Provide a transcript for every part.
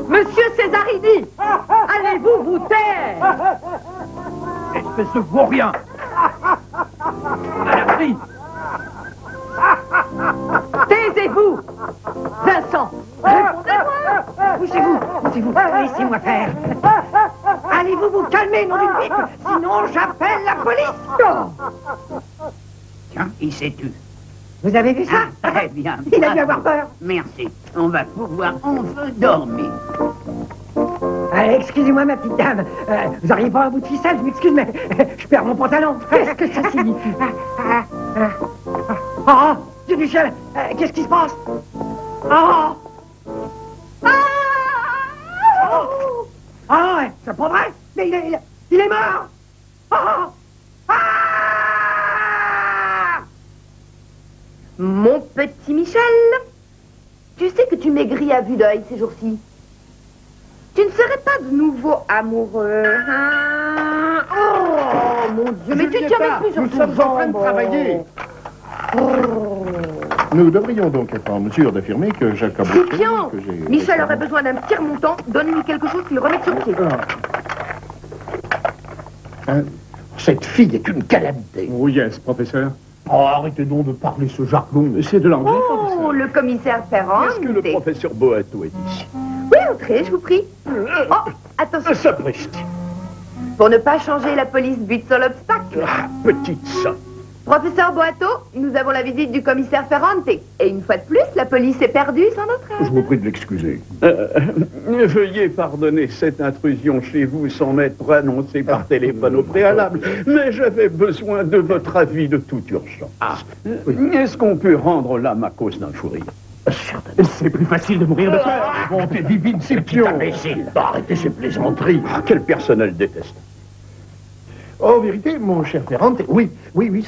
Monsieur Césarini, allez-vous vous taire? Espèce de vaurien! À la prise! Taisez-vous! Vincent, répondez-moi! Poussez-vous, laissez-moi faire. Allez-vous vous calmer, nom d'une pipe, sinon j'appelle la police! Tiens, il s'est tu. Vous avez vu ça? Ah, très bien. Il a dû avoir peur. Merci. On va pouvoir enfin dormir. Excusez-moi, ma petite dame. Vous n'auriez pas un bout de ficelle, je m'excuse, mais je perds mon pantalon. Qu'est-ce que ça signifie? Oh, Dieu du ciel, qu'est-ce qui se passe? Ouais, c'est pas vrai, mais il est mort. Mon petit Michel, tu sais que tu maigris à vue d'œil ces jours-ci. Tu ne serais pas de nouveau amoureux, hein? Oh, mon Dieu, mais tu tiens même plus sur nous ton sommes en train de jambon. travailler. Nous devrions donc être en mesure d'affirmer que Jacob... Scipion, Michel aurait besoin d'un petit remontant. Donne-lui quelque chose qu'il remette sur pied. Cette fille est une calamité. Oh yes, professeur. Oh, arrêtez donc de parler ce jargon. C'est de l'anglais, Oh, professeur. le commissaire Ferrand. Est-ce que le professeur Boato est ici? Oui, entrez, je vous prie. Oh, attention. Sapristi. Pour ne pas changer, la police bute sur l'obstacle. Ah, petite sotte. Professeur Boato, nous avons la visite du commissaire Ferrante. Et une fois de plus, la police est perdue sans notre aide. Je vous prie de l'excuser. Veuillez pardonner cette intrusion chez vous sans m'être annoncé par téléphone au préalable, mais j'avais besoin de votre avis de toute urgence. Est-ce qu'on peut rendre l'âme à cause d'un fou rire? C'est plus facile de mourir de peur. Bonté divine, c'est pion. Arrêtez ces plaisanteries. Quel personnel déteste. En vérité, mon cher Ferrante, oui,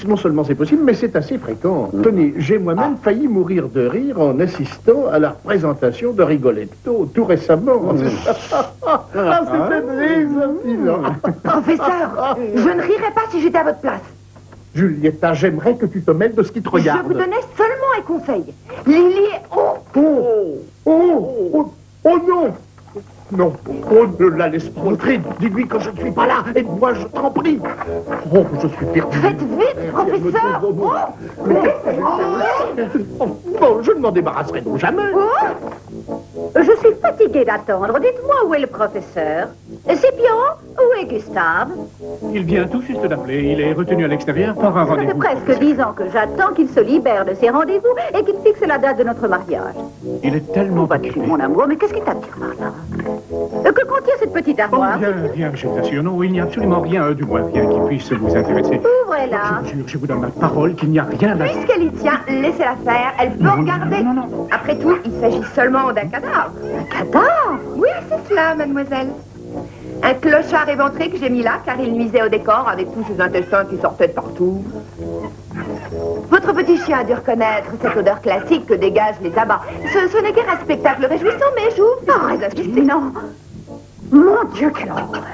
non seulement c'est possible, mais c'est assez fréquent. Tenez, j'ai moi-même failli mourir de rire en assistant à la représentation de Rigoletto tout récemment. C'était désafiant. Professeur, je ne rirais pas si j'étais à votre place. Julietta, j'aimerais que tu te mêles de ce qui te regarde. Je vous donnais seulement un conseil. Lily est... Oh non! Non, ne la laisse pas entrer. Dis-lui que je ne suis pas là. Aide-moi, je t'en prie. Oh, je suis perdu. Faites vite, professeur. Bon, je ne m'en débarrasserai donc jamais. Je suis fatiguée d'attendre. Dites-moi où est le professeur. Scipion, où est Gustave? Il vient tout juste d'appeler. Il est retenu à l'extérieur par un Ça fait rendez-vous. presque 10 ans que j'attends qu'il se libère de ses rendez-vous et qu'il fixe la date de notre mariage. Il est tellement occupé. Mon amour, mais qu'est-ce qui t'attire par là? Que contient cette petite armoire? Rien, je t'assure. Non, il n'y a absolument rien, du moins rien qui puisse vous intéresser. Ouvrez-la. Je vous jure, je vous donne ma parole qu'il n'y a rien là. Puisqu'elle y tient, laissez-la faire. Elle peut regarder. Non. Après tout, il s'agit seulement d'un cadavre. Un cadavre? Oui, c'est cela, mademoiselle. Un clochard éventré que j'ai mis là, car il nuisait au décor avec tous ses intestins qui sortaient de partout. Votre petit chien a dû reconnaître cette odeur classique que dégagent les abats. Ce n'est qu'un spectacle réjouissant, mais j'ouvre. Arrêtez, non. Mon Dieu, quelle horreur.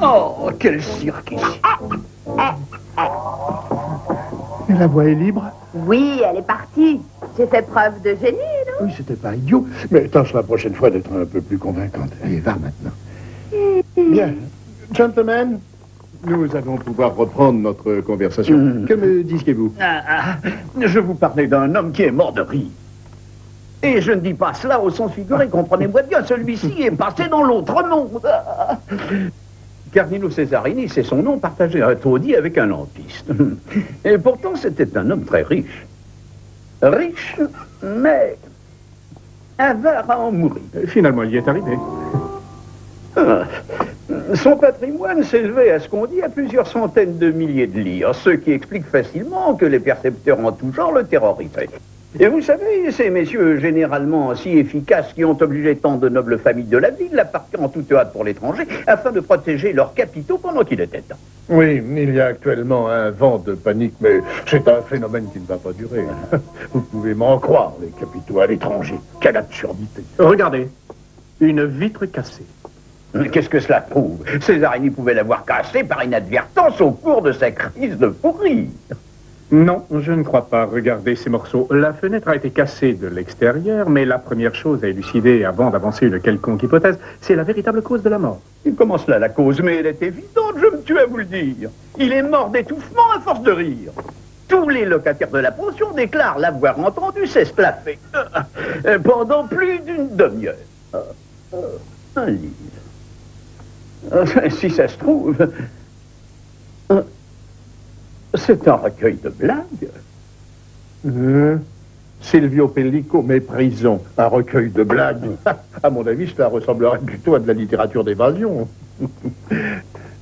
Oh, quel cirque ici. Et la voie est libre? Oui, elle est partie. J'ai fait preuve de génie, non? Oui, c'était pas idiot. Mais tâche la prochaine fois d'être un peu plus convaincante. Allez, va maintenant. Bien. Gentlemen, nous allons pouvoir reprendre notre conversation. Que me disiez-vous? Je vous parlais d'un homme qui est mort de rire. Et je ne dis pas cela au sens figuré, comprenez-moi bien, celui-ci est passé dans l'autre monde. Cardinal Cesarini, c'est son nom, partageait un taudis avec un lampiste. Et pourtant, c'était un homme très riche. riche, mais avare à en mourir. Finalement, il y est arrivé. Ah. Son patrimoine s'élevait, à ce qu'on dit, à plusieurs centaines de milliers de livres, ce qui explique facilement que les percepteurs en tout genre le terrorisaient. Et vous savez, ces messieurs généralement si efficaces qui ont obligé tant de nobles familles de la ville à partir en toute hâte pour l'étranger afin de protéger leurs capitaux pendant qu'il était temps. Oui, il y a actuellement un vent de panique, mais c'est un phénomène qui ne va pas durer. Vous pouvez m'en croire, les capitaux à l'étranger. Quelle absurdité. Regardez, une vitre cassée. Qu'est-ce que cela prouve? Césarini pouvait l'avoir cassée par inadvertance au cours de sa crise de fou rire. Non, je ne crois pas. Regardez ces morceaux. La fenêtre a été cassée de l'extérieur, mais la première chose à élucider avant d'avancer une quelconque hypothèse, c'est la véritable cause de la mort. Et comment cela, la cause? Mais elle est évidente, je me tue à vous le dire. Il est mort d'étouffement à force de rire. Tous les locataires de la pension déclarent l'avoir entendu s'esclaffer pendant plus d'une demi-heure. Un livre. Si ça se trouve, c'est un recueil de blagues. Silvio Pellico, Méprisons, un recueil de blagues. À mon avis, cela ressemblerait plutôt à de la littérature d'évasion.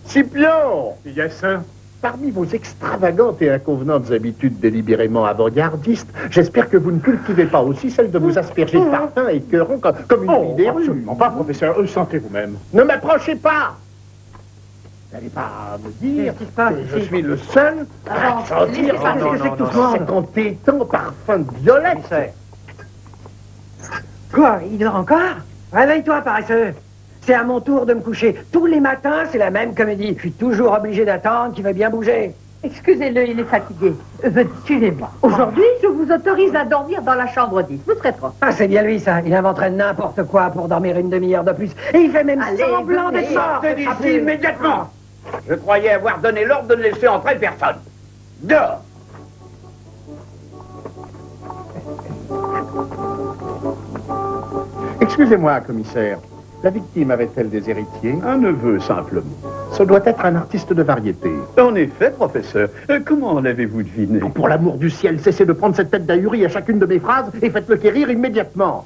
Scipion! Yes, sir. Parmi vos extravagantes et inconvenantes habitudes délibérément avant-gardistes, j'espère que vous ne cultivez pas aussi celle de vous asperger de parfum écœurant comme une idée. Absolument pas, professeur. Sentez vous-même. Ne m'approchez pas! Vous n'allez pas me dire Qu'est-ce qui se passe que je ici? suis le seul à sentir Qu'est-ce que c'est que tout ce monde? cet entêtant parfum de violette. Quoi, il dort encore? Réveille-toi, paresseux. C'est à mon tour de me coucher. Tous les matins, c'est la même comédie. Je suis toujours obligé d'attendre qu'il va bien bouger. Excusez-le, il est fatigué. Suivez-moi. Aujourd'hui, je vous autorise à dormir dans la chambre 10. Vous serez propre. Ah, c'est bien lui, ça. Il inventerait n'importe quoi pour dormir une demi-heure de plus. Et il fait même Allez, semblant venez. d'être mort. Sortez d'ici immédiatement. Je croyais avoir donné l'ordre de ne laisser entrer personne. Dehors. Excusez-moi, commissaire. La victime avait-elle des héritiers? Un neveu, simplement. Ce doit être un artiste de variété. En effet, professeur. Comment l'avez-vous deviné? Pour l'amour du ciel, cessez de prendre cette tête d'ahurie à chacune de mes phrases et faites-le quérir immédiatement.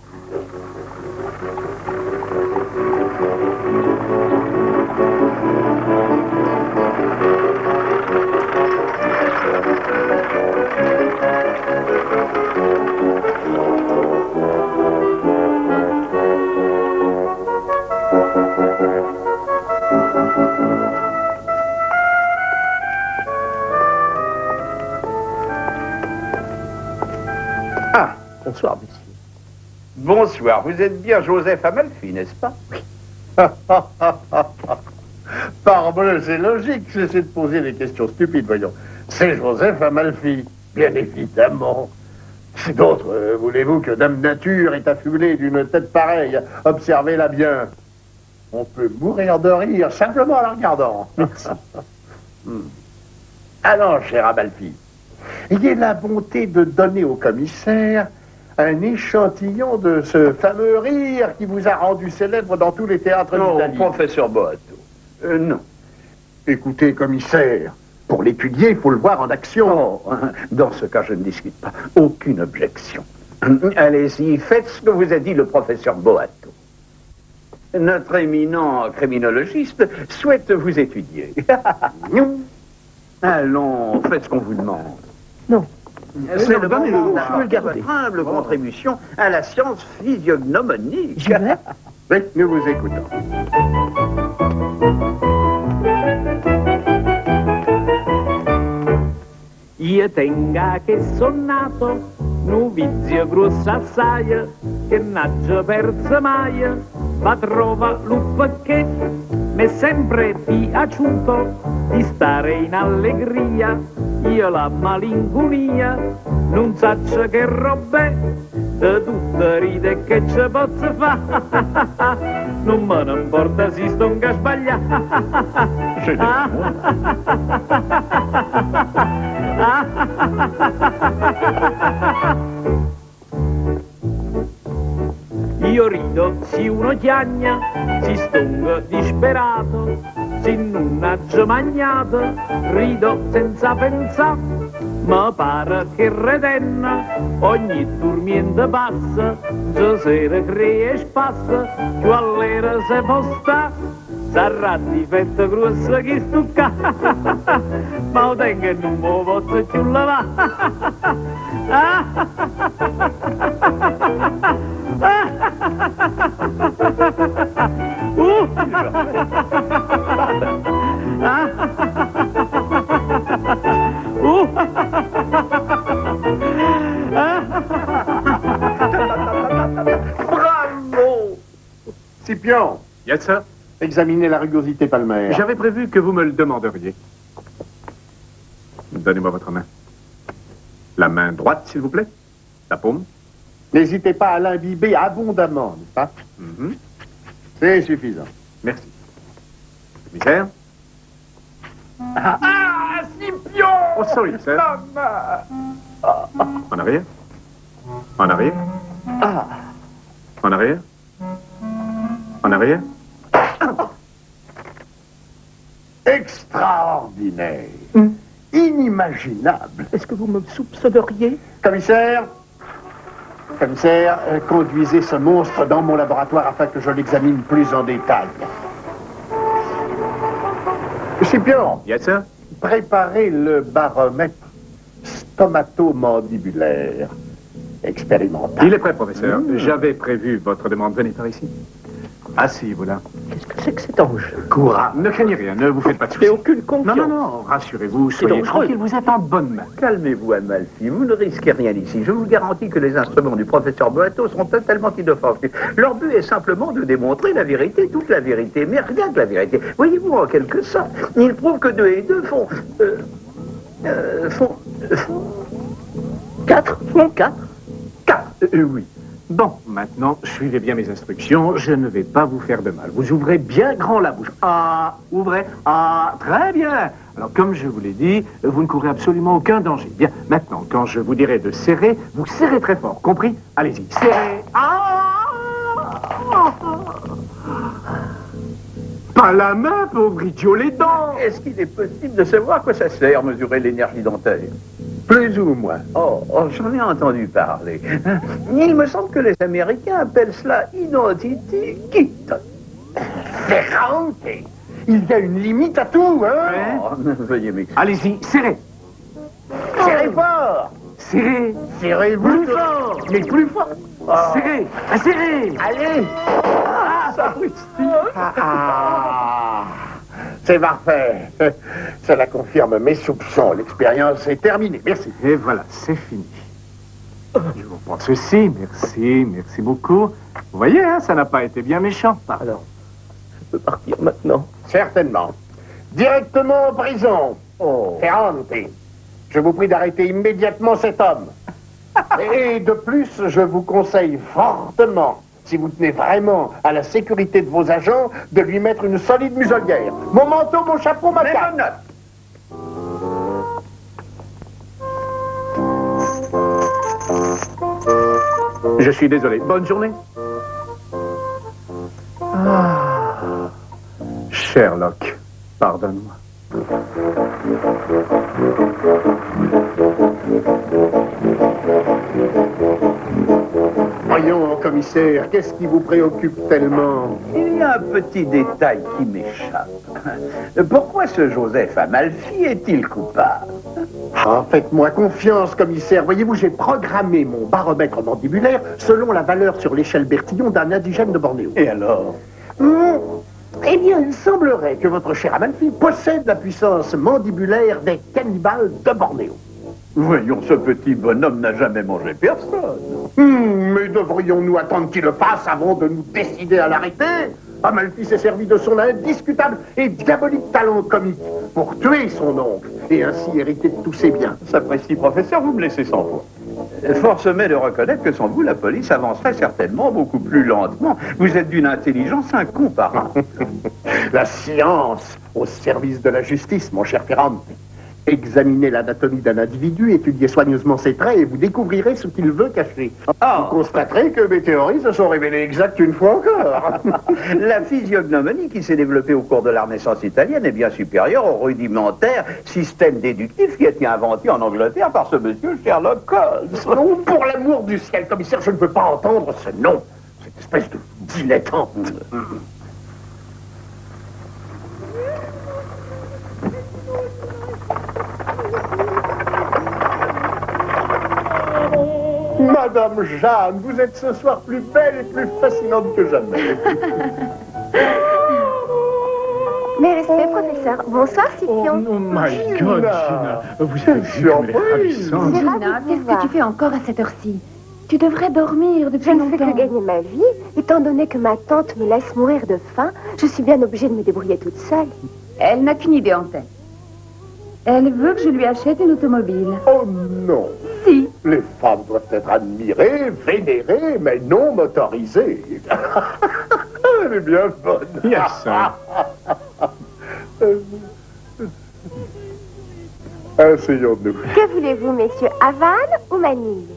Bonsoir, monsieur. Bonsoir, vous êtes bien Joseph Amalfi, n'est-ce pas? Parbleu, c'est logique, cessez de poser des questions stupides, voyons. C'est Joseph Amalfi, bien évidemment. D'autres, voulez-vous que Dame Nature est affublée d'une tête pareille? Observez-la bien. On peut mourir de rire simplement en la regardant. Merci. Alors, cher Amalfi, ayez la bonté de donner au commissaire un échantillon de ce fameux rire qui vous a rendu célèbre dans tous les théâtres Non, d'Italie. professeur Boato. Non. Écoutez, commissaire, pour l'étudier, il faut le voir en action. Oh, dans ce cas, je ne discute pas. Aucune objection. Allez-y, faites ce que vous a dit le professeur Boato. Notre éminent criminologiste souhaite vous étudier. Allons, faites ce qu'on vous demande. Non. C'est le bon moment de votre humble contribution à la science physiognomonique. Oui, nous vous écoutons. Io tenga che son nato, nu vizio grosso assai, che n'aggia perso mai, ma trova lupo che m'è sempre piaciuto di stare in allegria, io la malinconia, non saccio che robe, e tutte ride che ci posso fare, non me ne importa se sto un sbaglia. Io rido, si uno chiagna, si stonga disperato, se non ha già magnato, rido senza pensare, ma pare che retenna, ogni dormiente passa, se sera crea e spassa, più all'era se posta, sarà di fetta grossa che stucca, ma lo tengo e non me lo posso più lavare. Bravo! Scipion, Yes, sir. examinez la rugosité palmaire. J'avais prévu que vous me le demanderiez. Donnez-moi votre main. La main droite, s'il vous plaît. La paume. N'hésitez pas à l'imbiber abondamment, n'est-ce pas? C'est suffisant. Merci. Commissaire. Ah, Scipion! Oh, sorry, sir. En arrière. En arrière. En arrière. En arrière. Extraordinaire. Inimaginable. Est-ce que vous me soupçonneriez? Commissaire, conduisez ce monstre dans mon laboratoire afin que je l'examine plus en détail. Scipion, Yes, sir. préparez le baromètre stomatomandibulaire expérimental. Il est prêt, professeur. J'avais prévu votre demande. Venez par ici. Asseyez-vous là. Qu'est-ce que c'est que cet enjeu? Courage. Ne craignez rien, ne vous faites pas de soucis. J'ai aucune confiance. Non, rassurez-vous, soyez dangereux. tranquille, vous êtes en bonne main. Calmez-vous, Amalfi, vous ne risquez rien ici. Je vous garantis que les instruments du professeur Boato seront totalement inoffensifs. Leur but est simplement de démontrer la vérité, toute la vérité, mais rien que la vérité. Voyez-vous, en quelque sorte, ils prouvent que 2 et 2 font... font 4. Font 4. 4, oui. Bon, maintenant, suivez bien mes instructions. Je ne vais pas vous faire de mal. Vous ouvrez bien grand la bouche. Ah, ouvrez. Ah, très bien. Alors, comme je vous l'ai dit, vous ne courez absolument aucun danger. Bien, maintenant, quand je vous dirai de serrer, vous serrez très fort. Compris? Allez-y, serrez. Ah! Pas la main, pauvre idiot, les dents. Est-ce qu'il est possible de savoir à quoi ça sert, mesurer l'énergie dentaire? Plus ou moins. Oh, j'en ai entendu parler. Il me semble que les Américains appellent cela identity kit. Ferrante, il y a une limite à tout, hein? Oh, veuillez m'excuser. Allez-y, serrez. Serrez fort! Serrez. Serrez plus fort! Mais plus fort! Serrez. Serrez. Allez! C'est parfait. Cela confirme mes soupçons. L'expérience est terminée. Merci. Et voilà, c'est fini. Je vous prends ceci, merci beaucoup. Vous voyez, hein, ça n'a pas été bien méchant. Alors, je peux partir maintenant? Certainement. Directement en prison. Oh. Ferrante, je vous prie d'arrêter immédiatement cet homme. Et de plus, je vous conseille fortement, si vous tenez vraiment à la sécurité de vos agents, de lui mettre une solide muselière. Mon manteau, mon chapeau, ma cape. Je suis désolé. Bonne journée. Sherlock, pardonne-moi. Voyons, commissaire, qu'est-ce qui vous préoccupe tellement? Il y a un petit détail qui m'échappe. Pourquoi ce Joseph Amalfi est-il coupable? Faites-moi confiance, commissaire. Voyez-vous, j'ai programmé mon baromètre mandibulaire selon la valeur sur l'échelle Bertillon d'un indigène de Bornéo. Et alors? Eh bien, il semblerait que votre cher Amalfi possède la puissance mandibulaire des cannibales de Bornéo. Voyons, ce petit bonhomme n'a jamais mangé personne. Mais devrions-nous attendre qu'il le fasse avant de nous décider à l'arrêter? Amalfi s'est servi de son indiscutable et diabolique talent comique pour tuer son oncle et ainsi hériter de tous ses biens. S'apprécie, professeur, vous me laissez sans voix. Force m'est de reconnaître que sans vous, la police avancerait certainement beaucoup plus lentement. Vous êtes d'une intelligence incomparable. La science au service de la justice, mon cher Ferrante. Examinez l'anatomie d'un individu, étudiez soigneusement ses traits et vous découvrirez ce qu'il veut cacher. Vous constaterez que mes théories se sont révélées exactes une fois encore. La physiognomonie qui s'est développée au cours de la Renaissance italienne est bien supérieure au rudimentaire système déductif qui a été inventé en Angleterre par ce monsieur Sherlock Holmes. Non, pour l'amour du ciel, commissaire, je ne peux pas entendre ce nom. Cette espèce de dilettante. Madame Jeanne, vous êtes ce soir plus belle et plus fascinante que jamais. Mes respects, professeur. Bonsoir, Scipion. Oh my God, Gina. Vous avez vu comme elle est ravissante. Gina, qu'est-ce que tu fais encore à cette heure-ci? Tu devrais dormir depuis Je ne fais longtemps. que gagner ma vie. Étant donné que ma tante me laisse mourir de faim, je suis bien obligée de me débrouiller toute seule. Elle n'a qu'une idée en tête. Elle veut que je lui achète une automobile. Oh non. Si. Les femmes doivent être admirées, vénérées, mais non motorisées. Elle est bien bonne. Yes. Asseyons-nous. Que voulez-vous, messieurs, Havane ou Manille?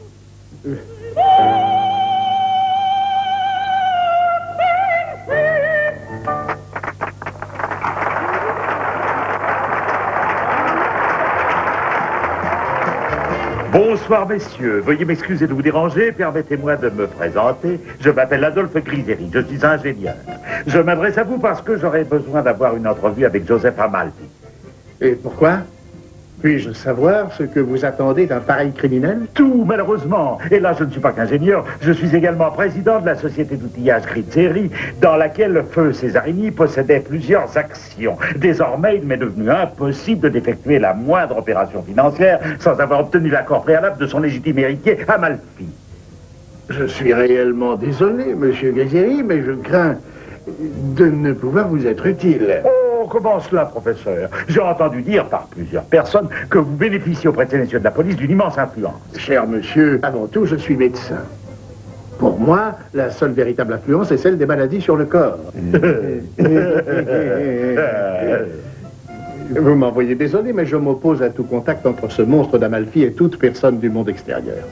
Bonsoir messieurs, veuillez m'excuser de vous déranger, permettez-moi de me présenter. Je m'appelle Adolphe Griseri, je suis ingénieur. Je m'adresse à vous parce que j'aurais besoin d'avoir une entrevue avec Joseph Amalfi. Et pourquoi? Puis-je savoir ce que vous attendez d'un pareil criminel? Tout, malheureusement. Et là, je ne suis pas qu'ingénieur, je suis également président de la société d'outillage Griseri, dans laquelle Feu Césarini possédait plusieurs actions. Désormais, il m'est devenu impossible d'effectuer la moindre opération financière sans avoir obtenu l'accord préalable de son légitime héritier, Amalfi. Je suis réellement désolé, monsieur Griseri, mais je crains de ne pouvoir vous être utile. Oh, comment cela, professeur? J'ai entendu dire par plusieurs personnes que vous bénéficiez auprès de ces messieurs de la police d'une immense influence. Cher monsieur, avant tout, je suis médecin. Pour moi, la seule véritable influence est celle des maladies sur le corps. Vous m'envoyez désolé, mais je m'oppose à tout contact entre ce monstre d'Amalfi et toute personne du monde extérieur.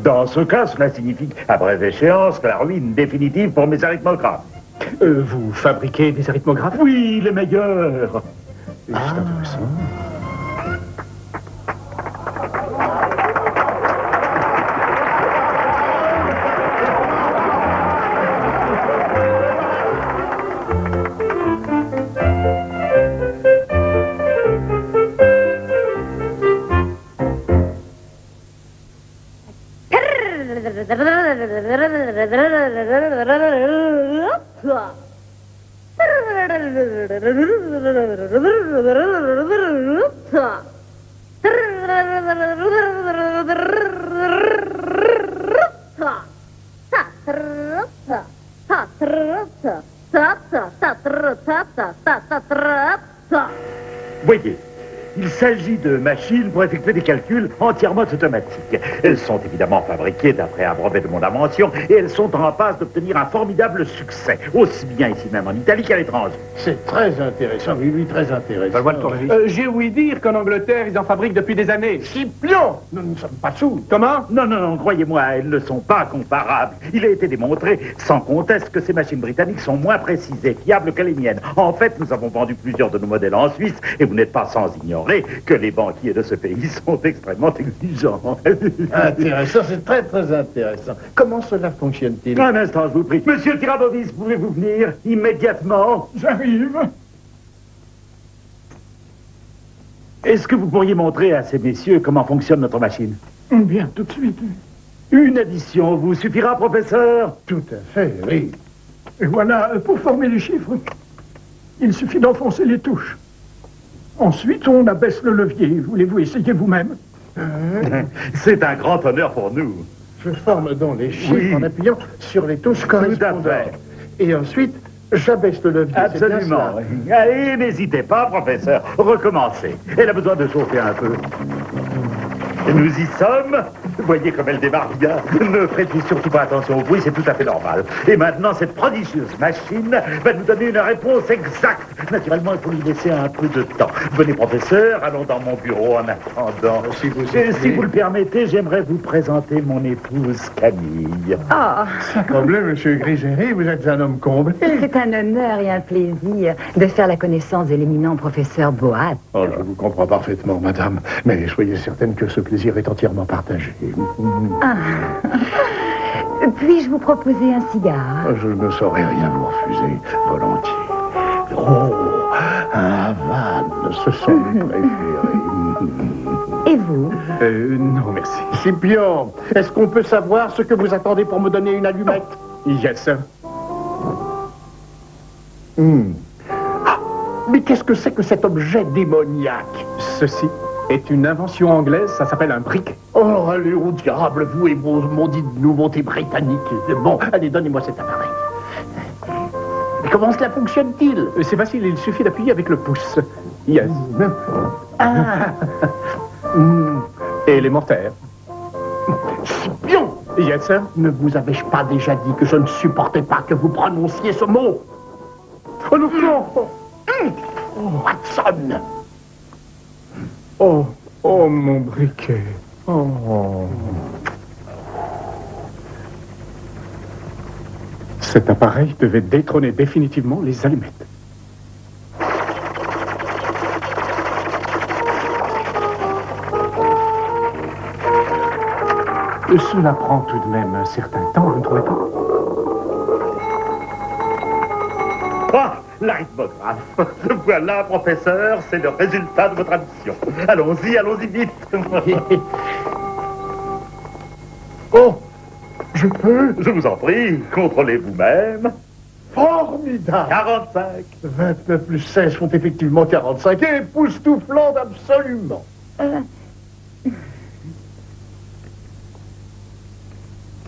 Dans ce cas, cela signifie, à brève échéance, la ruine définitive pour mes arithmographes. Vous fabriquez des arithmographes? Oui, les meilleurs. C'est intéressant. Voyez, il s'agit de machines pour effectuer des calculs entièrement automatiques. Elles sont évidemment fabriquées d'après un brevet de mon invention et elles sont en passe d'obtenir un formidable succès, aussi bien ici même en Italie qu'à l'étranger. C'est très intéressant, oui, très intéressant. J'ai ouï dire qu'en Angleterre, ils en fabriquent depuis des années. Scipion, nous ne sommes pas sous. Comment? Non, croyez-moi, elles ne sont pas comparables. Il a été démontré, sans conteste, que ces machines britanniques sont moins précises et fiables que les miennes. En fait, nous avons vendu plusieurs de nos modèles en Suisse et vous n'êtes pas sans ignorer que les banquiers de ce pays sont extrêmement exigeants. Intéressant, c'est très intéressant. Comment cela fonctionne-t-il? Un instant, je vous prie. Monsieur Tirabovis, pouvez-vous venir immédiatement? J'arrive. Est-ce que vous pourriez montrer à ces messieurs comment fonctionne notre machine? Bien, tout de suite. Une addition vous suffira, professeur? Tout à fait, oui. Et voilà, pour former les chiffres, il suffit d'enfoncer les touches. Ensuite, on abaisse le levier. Voulez-vous essayer vous-même? C'est un grand honneur pour nous. Je forme donc les chiffres Oui. en appuyant sur les touches correspondantes. fait. Et ensuite, j'abaisse le levier. c'est bien Absolument. cela. Allez, n'hésitez pas, professeur. Recommencez. Elle a besoin de chauffer un peu. Nous y sommes. Voyez comme elle démarre bien. Ne prêtez surtout pas attention au bruit, c'est tout à fait normal. Et maintenant, cette prodigieuse machine va nous donner une réponse exacte. Naturellement, il faut lui laisser un peu de temps. Venez, professeur, allons dans mon bureau en attendant. Si vous le permettez, j'aimerais vous présenter mon épouse Camille. Ah, Comblé, monsieur Griseri, vous êtes un homme comblé. c'est un honneur et un plaisir de faire la connaissance de l'éminent professeur Boat. Oh, je vous comprends parfaitement, madame. Mais soyez certaine que ce plaisir est entièrement partagé. Ah. Puis-je vous proposer un cigare? Je ne saurais rien vous refuser, volontiers. Oh, un Havane, ce sont mes préférés. Et vous? Non, merci. Scipion, est-ce qu'on peut savoir ce que vous attendez pour me donner une allumette? Yes, sir. Ah, mais qu'est-ce que c'est que cet objet démoniaque? Ceci est une invention anglaise, ça s'appelle un briquet. Oh, allez au diable, vous et vos maudites nouveautés britanniques. Bon, allez, donnez-moi cet appareil. Mais comment cela fonctionne-t-il? C'est facile, il suffit d'appuyer avec le pouce. Yes. Ah. Élémentaire. Scipion! Yes, sir. Ne vous avais-je pas déjà dit que je ne supportais pas que vous prononciez ce mot? Oh non, non. Watson! Oh, oh, mon briquet. Oh. Cet appareil devait détrôner définitivement les allumettes. Cela prend tout de même un certain temps, vous ne trouvez pas? Ah, l'arithmographe. Voilà, professeur, c'est le résultat de votre addition. Allons-y vite. Oh, je peux? Je vous en prie, contrôlez vous-même. Formidable! 45. 29 plus 16 font effectivement 45, et époustouflant absolument.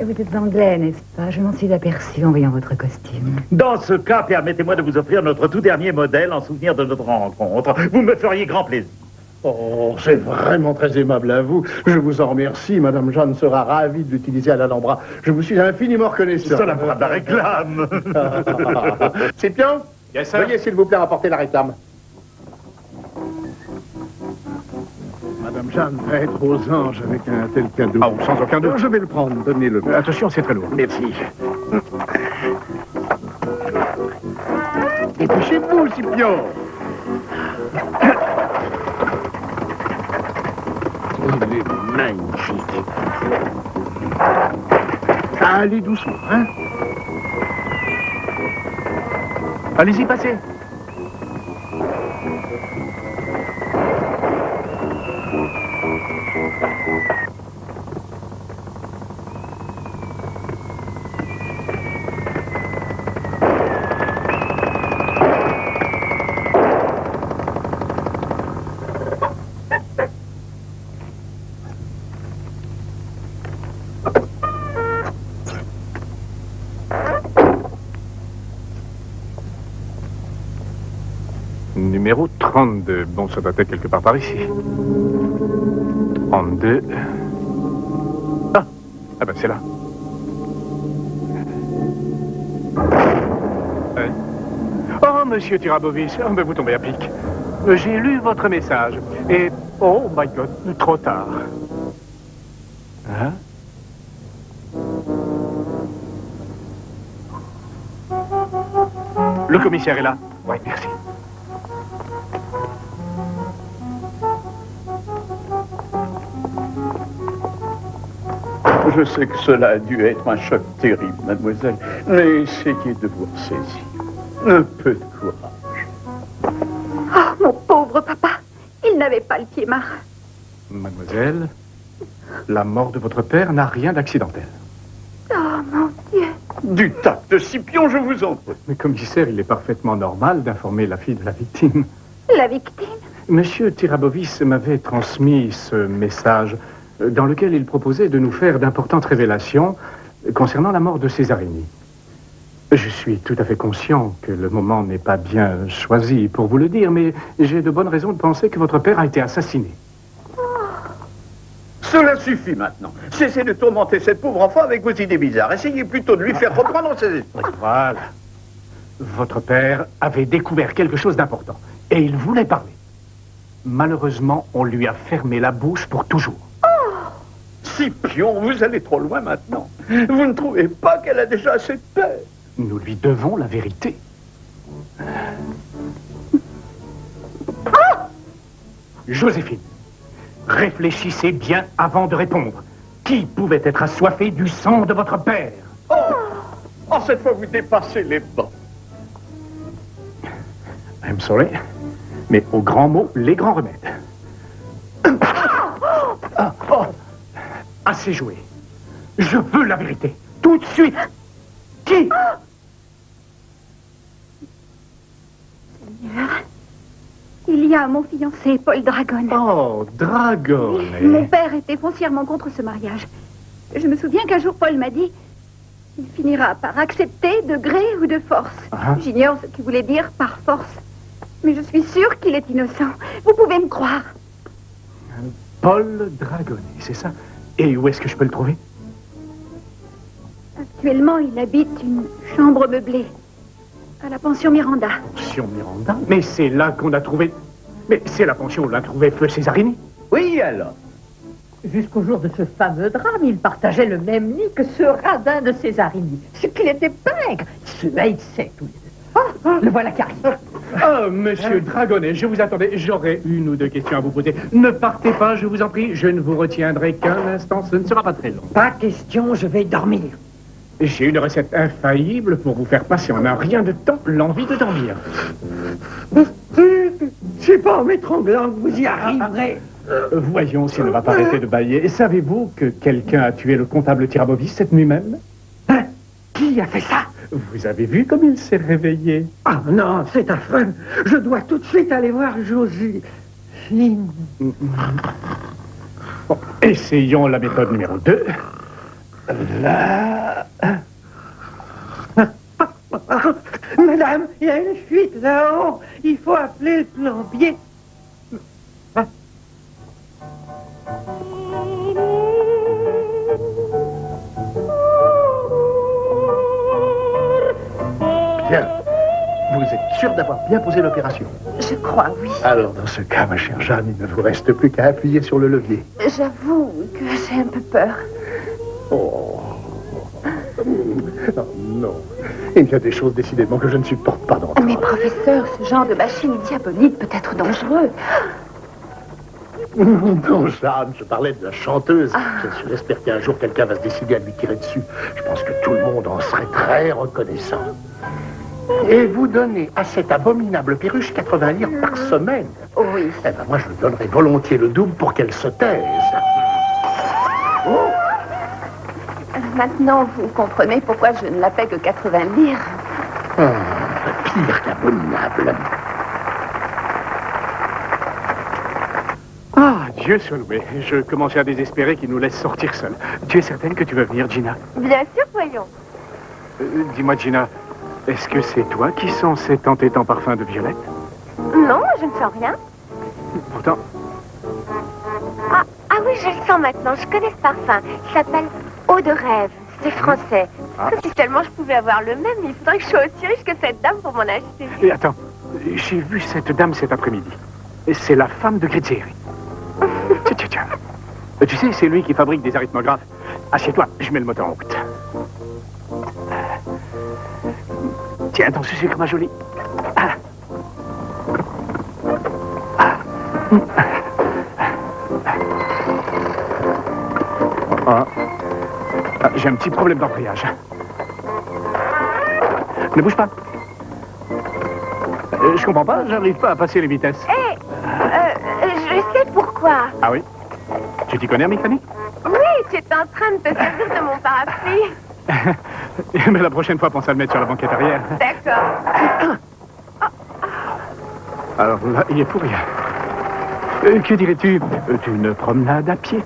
Vous êtes anglais, n'est-ce pas? Je m'en suis aperçue en voyant votre costume. Dans ce cas, permettez-moi de vous offrir notre tout dernier modèle en souvenir de notre rencontre. Vous me feriez grand plaisir. Oh, c'est vraiment très aimable à vous. Je vous en remercie. Madame Jeanne sera ravie de l'utiliser à l'Alhambra. Je vous suis infiniment reconnaissant. Cela fera de la réclame. Scipion, Yes, sir. veuillez s'il vous plaît rapporter la réclame. Madame Jeanne va être aux anges avec un tel cadeau. Ah, sans aucun doute. Je vais le prendre. Donnez-le. Attention, c'est très lourd. Merci. Dépêchez-vous, Scipion. Il est magnifique. Allez doucement, hein? Allez-y, passez. Numéro 32. Bon, ça doit être quelque part par ici. 32. Ah ben c'est là. Oh, monsieur Tirabovic, oh, ben vous tombez à pic. J'ai lu votre message. Et, oh my God, trop tard. Hein? Le commissaire est là. Oui, merci. Je sais que cela a dû être un choc terrible, mademoiselle, mais essayez de vous ressaisir. Un peu de courage. Oh, mon pauvre papa, il n'avait pas le pied marin. Mademoiselle, la mort de votre père n'a rien d'accidentel. Oh, mon Dieu. Du tact, Scipion, je vous en prie. Mais commissaire, il est parfaitement normal d'informer la fille de la victime. La victime? Monsieur Tirabovis m'avait transmis ce message dans lequel il proposait de nous faire d'importantes révélations concernant la mort de Césarini. Je suis tout à fait conscient que le moment n'est pas bien choisi pour vous le dire, mais j'ai de bonnes raisons de penser que votre père a été assassiné. Cela suffit maintenant. Cessez de tourmenter cette pauvre enfant avec vos idées bizarres. Essayez plutôt de lui faire reprendre ses esprits. Voilà. Votre père avait découvert quelque chose d'important et il voulait parler. Malheureusement, on lui a fermé la bouche pour toujours. Scipion, vous allez trop loin maintenant. Vous ne trouvez pas qu'elle a déjà assez de paix? Nous lui devons la vérité. Joséphine, réfléchissez bien avant de répondre. Qui pouvait être assoiffé du sang de votre père? Oh, cette fois, vous dépassez les bords. I'm sorry, mais aux grands mots, les grands remèdes. Assez joué. Je veux la vérité. Tout de suite. Qui? Seigneur, il y a mon fiancé, Paul Dragon. Oh, Dragon. Mon père était foncièrement contre ce mariage. Je me souviens qu'un jour, Paul m'a dit... Il finira par accepter de gré ou de force. J'ignore ce qu'il voulait dire par force. Mais je suis sûre qu'il est innocent. Vous pouvez me croire. Paul Dragon, c'est ça? Et où est-ce que je peux le trouver? Actuellement, il habite une chambre meublée. À la pension Miranda. Pension Miranda? Mais c'est là qu'on a trouvé... Mais c'est la pension où l'a trouvé Feu Césarini. Oui, alors. Jusqu'au jour de ce fameux drame, il partageait le même lit que ce radin de Césarini. Ce qu'il était pingre. Ils se haïssaient tous les deux. Le voilà qui arrive. Oh, monsieur Dragonnet, je vous attendais. J'aurais une ou deux questions à vous poser. Ne partez pas, je vous en prie. Je ne vous retiendrai qu'un instant. Ce ne sera pas très long. Pas question, je vais dormir. J'ai une recette infaillible pour vous faire passer en un rien de temps l'envie de dormir. C'est pas en m'étranglant que vous y arriverez. Voyons s'il ne va pas arrêter de bâiller. Savez-vous que quelqu'un a tué le comptable Tirabovis cette nuit même? Hein? Qui a fait ça? Vous avez vu comme il s'est réveillé? Ah non, c'est affreux. Je dois tout de suite aller voir Joséphine. Bon, essayons la méthode numéro 2. Là... Madame, il y a une fuite là-haut. Il faut appeler le plombier. Bien. Vous êtes sûr d'avoir bien posé l'opération? Je crois, oui. Alors, dans ce cas, ma chère Jeanne, il ne vous reste plus qu'à appuyer sur le levier. J'avoue que j'ai un peu peur. Oh. Non, non. Il y a des choses décidément que je ne supporte pas d'entendre. Mais professeur, ce genre de machine diabolique peut être dangereux. Non, Jeanne, je parlais de la chanteuse. J'espère qu'un jour quelqu'un va se décider à lui tirer dessus. Je pense que tout le monde en serait très reconnaissant. Et vous donnez à cette abominable perruche 80 livres par semaine. Oui. Eh ben moi, je lui donnerais volontiers le double pour qu'elle se taise. Oh. Maintenant, vous comprenez pourquoi je ne la paie que 80 livres. Pire qu'abominable. Ah, Dieu soit loué. Je commençais à désespérer qu'il nous laisse sortir seuls. Tu es certaine que tu veux venir, Gina? Bien sûr, voyons. Dis-moi, Gina, est-ce que c'est toi qui sens cet entêtant parfum de violette? Non, je ne sens rien. Pourtant... Ah oui, je le sens maintenant. Je connais ce parfum. Il s'appelle Eau de rêve. C'est français. Si seulement je pouvais avoir le même, il faudrait que je sois aussi riche que cette dame pour m'en acheter. Et attends, j'ai vu cette dame cet après-midi. C'est la femme de Grizzieri. Tiens. Tu sais, c'est lui qui fabrique des arythmographes. Assieds-toi, je mets le moteur en route. Tiens, ton sucre, ma jolie. J'ai un petit problème d'embrayage. Ne bouge pas. Je comprends pas, j'arrive pas à passer les vitesses. Je sais pourquoi. Ah oui? Tu t'y connais en mécanique? Oui, tu es en train de te servir de mon parapluie. Mais la prochaine fois, pense à le mettre sur la banquette arrière. D'accord. Alors là, il est pour rien. Que dirais-tu d'une promenade à pied?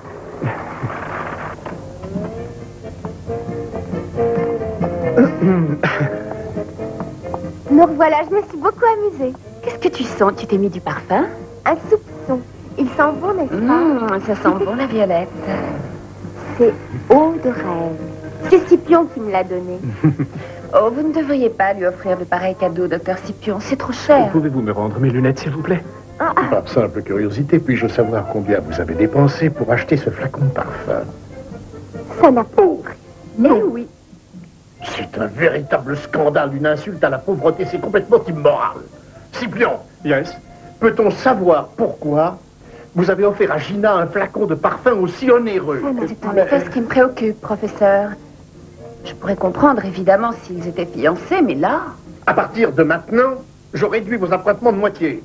Nous revoilà, je me suis beaucoup amusée. Qu'est-ce que tu sens? Tu t'es mis du parfum? Un soupçon. Il sent bon, n'est-ce pas? Ça sent bon la violette. C'est eau de rêve. C'est Scipion qui me l'a donné. Oh, vous ne devriez pas lui offrir de pareils cadeaux, docteur Scipion. C'est trop cher. Pouvez-vous me rendre mes lunettes, s'il vous plaît? Par simple curiosité, puis-je savoir combien vous avez dépensé pour acheter ce flacon de parfum? Ça n'a pas de prix. Mais oui. C'est un véritable scandale, une insulte à la pauvreté, c'est complètement immoral. Scipion, Yes. peut-on savoir pourquoi vous avez offert à Gina un flacon de parfum aussi onéreux? C'est en effet ce qui me préoccupe, professeur. Je pourrais comprendre, évidemment, s'ils étaient fiancés, mais là... À partir de maintenant, je réduis vos appointements de moitié.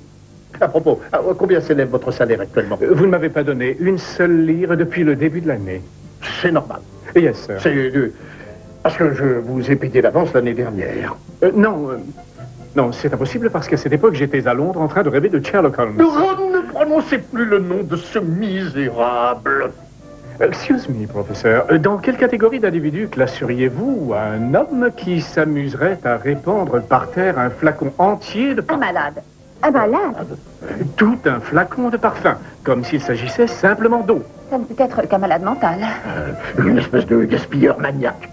À propos, combien s'élève votre salaire actuellement? Vous ne m'avez pas donné une seule lire depuis le début de l'année. C'est normal. Yes, sir. C'est parce que je vous ai payé d'avance l'année dernière. Non, c'est impossible parce qu'à cette époque, j'étais à Londres en train de rêver de Sherlock Holmes. Ne prononcez plus le nom de ce misérable. Excuse me, professeur. Dans quelle catégorie d'individus classeriez-vous un homme qui s'amuserait à répandre par terre un flacon entier de Un parfum? malade. Un malade? Tout un flacon de parfum, comme s'il s'agissait simplement d'eau. Ça ne peut être qu'un malade mental. Une espèce de gaspilleur maniaque.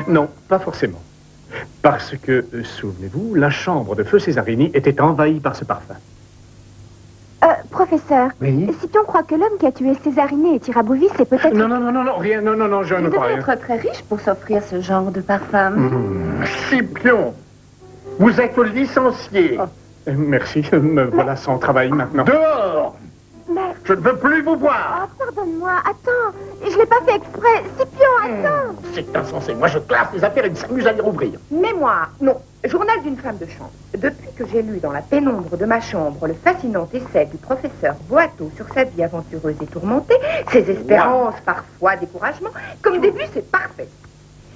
Non, pas forcément. Parce que, souvenez-vous, la chambre de Feu Césarini était envahie par ce parfum. Professeur, Oui? Scipion croit que l'homme qui a tué Césarini et Tirabovis, c'est peut-être... Non, rien, non, je Il ne crois devrait rien. être très riche pour s'offrir ce genre de parfum. Scipion, vous êtes licencié. Merci, me voilà sans travail maintenant. Dehors! Mais... Je ne veux plus vous voir. Oh, pardonne-moi, attends. Je l'ai pas fait exprès. Scipion, attends. C'est insensé. Moi, je classe les affaires et il s'amuse à les rouvrir. Mémoire, non. Journal d'une femme de chambre. Depuis que j'ai lu dans la pénombre de ma chambre le fascinant essai du professeur Boiteau sur sa vie aventureuse et tourmentée, ses espérances, parfois découragement, comme début, c'est parfait.